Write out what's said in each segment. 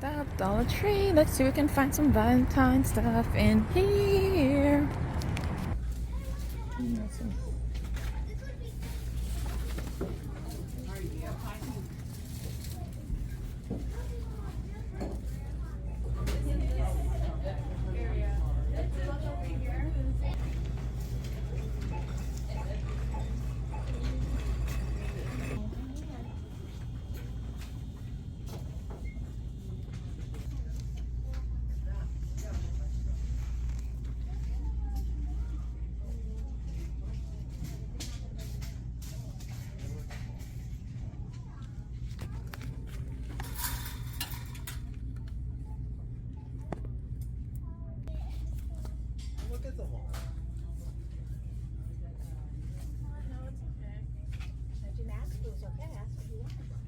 Stop, Dollar Tree. Let's see if we can find some Valentine stuff in here. Look at the wall. No, it's okay. I didn't ask if it was okay. I asked if you wanted one.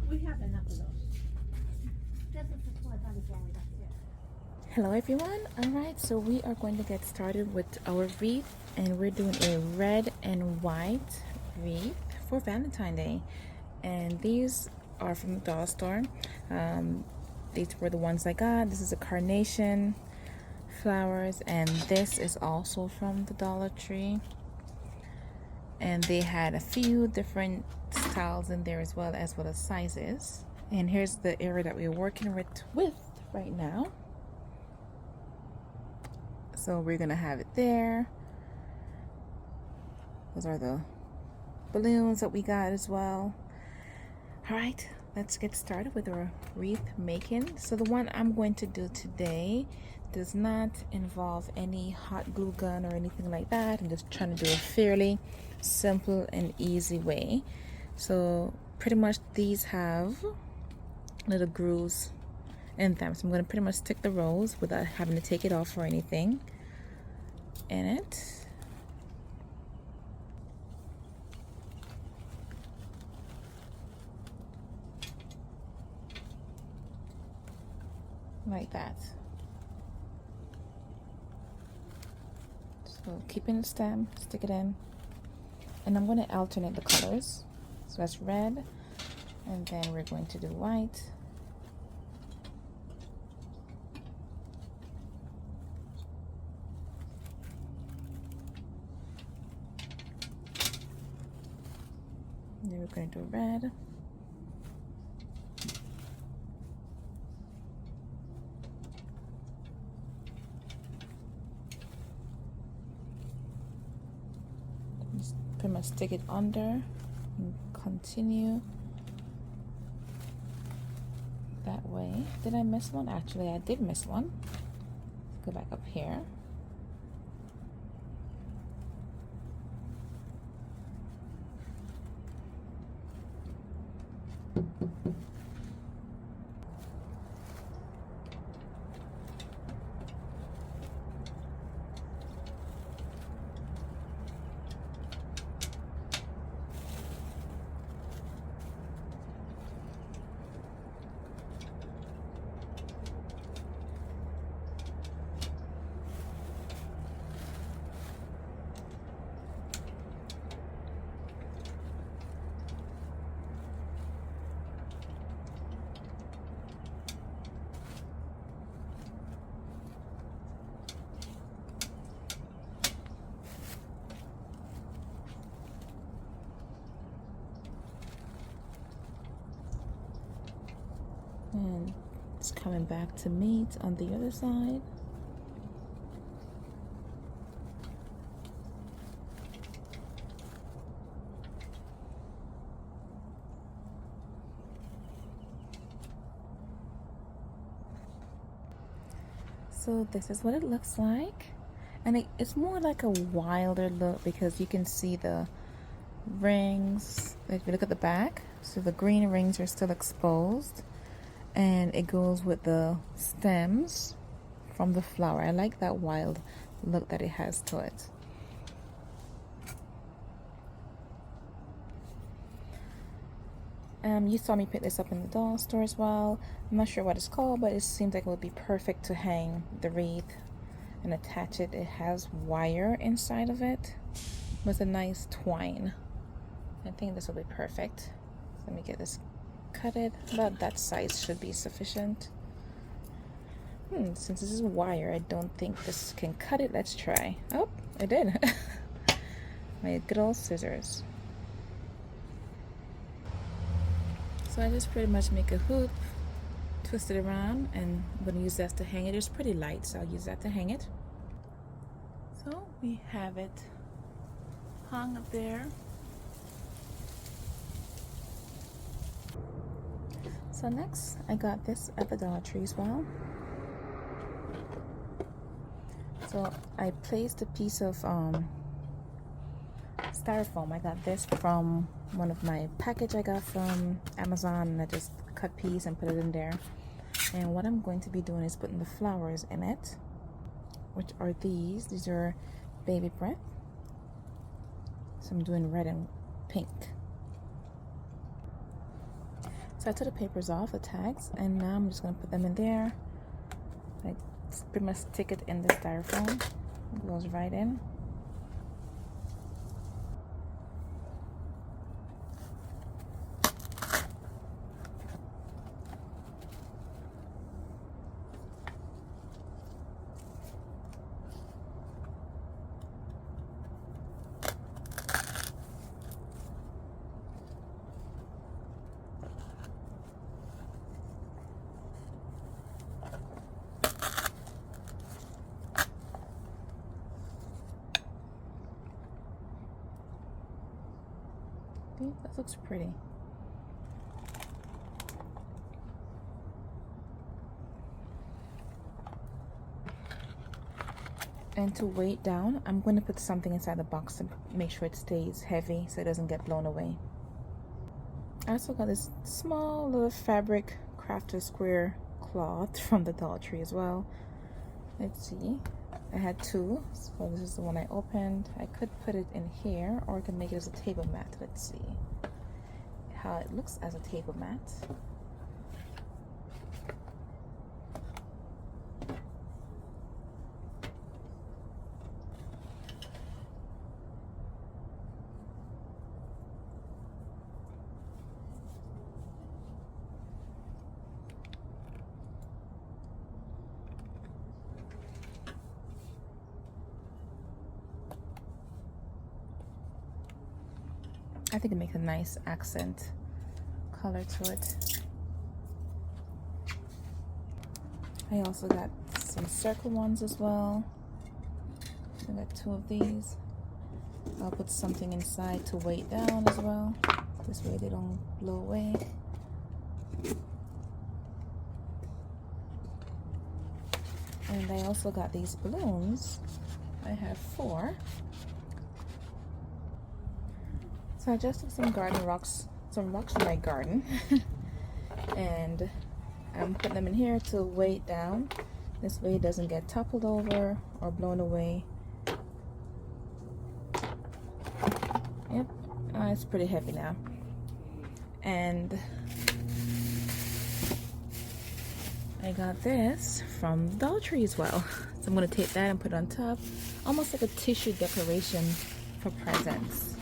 We have enough of those. This is the one I'm going back there. Hello everyone. Alright, so we are going to get started with our wreath, and we're doing a red and white wreath for Valentine's Day. And these are from the dollar store. These were the ones I got. This is a carnation flowers, and this is also from the Dollar Tree. And they had a few different styles in there as well as sizes. And here's the area that we're working with right now. So we're gonna have it there. Those are the balloons that we got as well. All right, let's get started with our wreath making. So the one I'm going to do today does not involve any hot glue gun or anything like that. I'm just trying to do a fairly simple and easy way. So pretty much these have little grooves in them. So I'm going to pretty much stick the rose without having to take it off or anything in it. Like that. So keeping the stem, stick it in, and I'm going to alternate the colors. So that's red, and then we're going to do white. And then we're going to do red. Just pretty much stick it under and continue that way. Did I miss one? Actually, I did miss one. Let's go back up here. And it's coming back to meet on the other side. So this is what it looks like, and it's more like a wilder look because you can see the rings. If you look at the back, so the green rings are still exposed, and it goes with the stems from the flower. I like that wild look that it has to it. You saw me pick this up in the dollar store as well. I'm not sure what it's called, but it seems like it would be perfect to hang the wreath and attach it. It has wire inside of it with a nice twine. I think this will be perfect. Let me get this cutted. About that size should be sufficient. Since this is wire, I don't think this can cut it. Let's try. Oh, it did. My good old scissors. So I just pretty much make a hoop, twist it around, and I'm going to use that to hang it. It's pretty light, so I'll use that to hang it. So we have it hung up there. So next, I got this at the Dollar Tree as well. So I placed a piece of styrofoam. I got this from one of my package I got from Amazon, and I just cut piece and put it in there. And what I'm going to be doing is putting the flowers in it, which are these. These are baby breath. So I'm doing red and pink. So I took the papers off, the tags, and now I'm just going to put them in there. I pretty much stick it in the styrofoam. It goes right in. Okay, that looks pretty. And to weigh it down, I'm going to put something inside the box to make sure it stays heavy so it doesn't get blown away. I also got this small little fabric crafter square cloth from the Dollar Tree as well. Let's see. I had two, so this is the one I opened. I could put it in here, or I could make it as a table mat. Let's see how it looks as a table mat. I think it makes a nice accent color to it. I also got some circle ones as well. I got two of these. I'll put something inside to weigh it down as well. This way they don't blow away. And I also got these balloons. I have 4. So I just took some garden rocks, some rocks from my garden, and I'm putting them in here to weigh it down. This way it doesn't get toppled over or blown away. Yep, it's pretty heavy now. And I got this from Dollar Tree as well. So I'm going to take that and put it on top, almost like a tissue decoration for presents.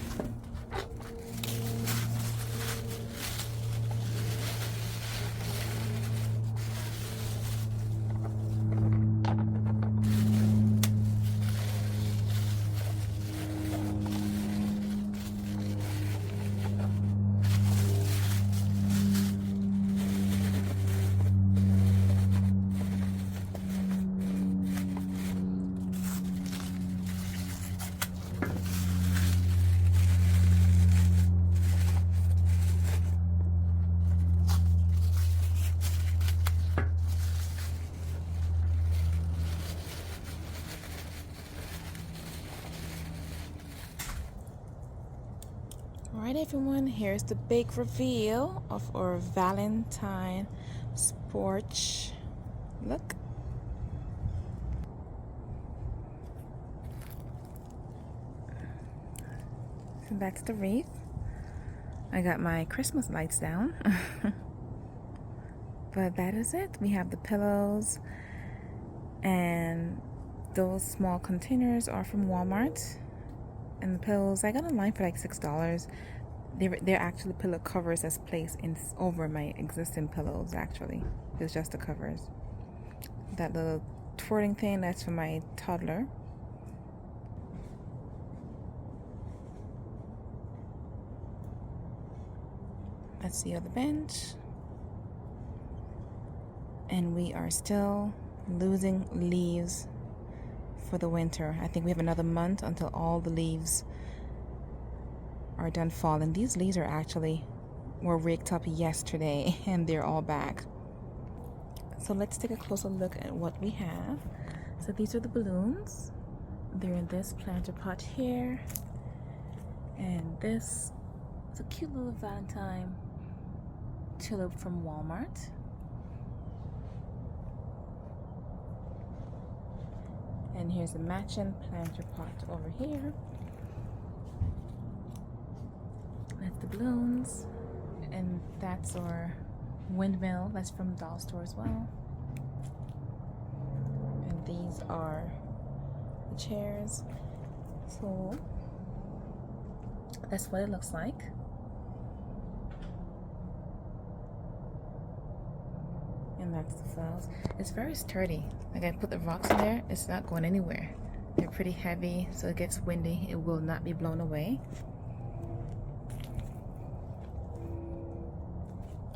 Alright everyone, here's the big reveal of our Valentine porch. Look. So that's the wreath. I got my Christmas lights down. But that is it. We have the pillows and Those small containers are from Walmart. And the pillows I got online for like $6. They're actually pillow covers that's placed in over my existing pillows. Actually, it's just the covers. That little twirling thing, that's for my toddler. That's the other bench. And we are still losing leaves for the winter. I think we have another month until all the leaves are done falling. These leaves were raked up yesterday and they're all back. So let's take a closer look at what we have. So these are the balloons. They're in this planter pot here. And this is a cute little Valentine tulip from Walmart. And here's a matching planter pot over here. That's the balloons. And that's our windmill. That's from Dollar Store as well. And these are the chairs. So that's what it looks like. And that's the flowers. It's very sturdy. Like I put the rocks in there, it's not going anywhere. They're pretty heavy, so it gets windy. It will not be blown away.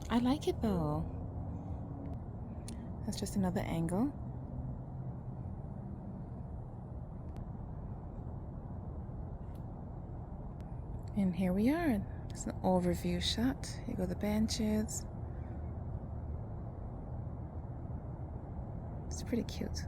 I like it though. That's just another angle. And here we are. It's an overview shot. Here go the benches. It's pretty cute.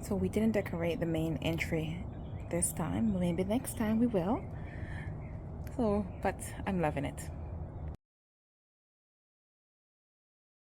So we didn't decorate the main entry this time. Maybe next time we will. So, but I'm loving it.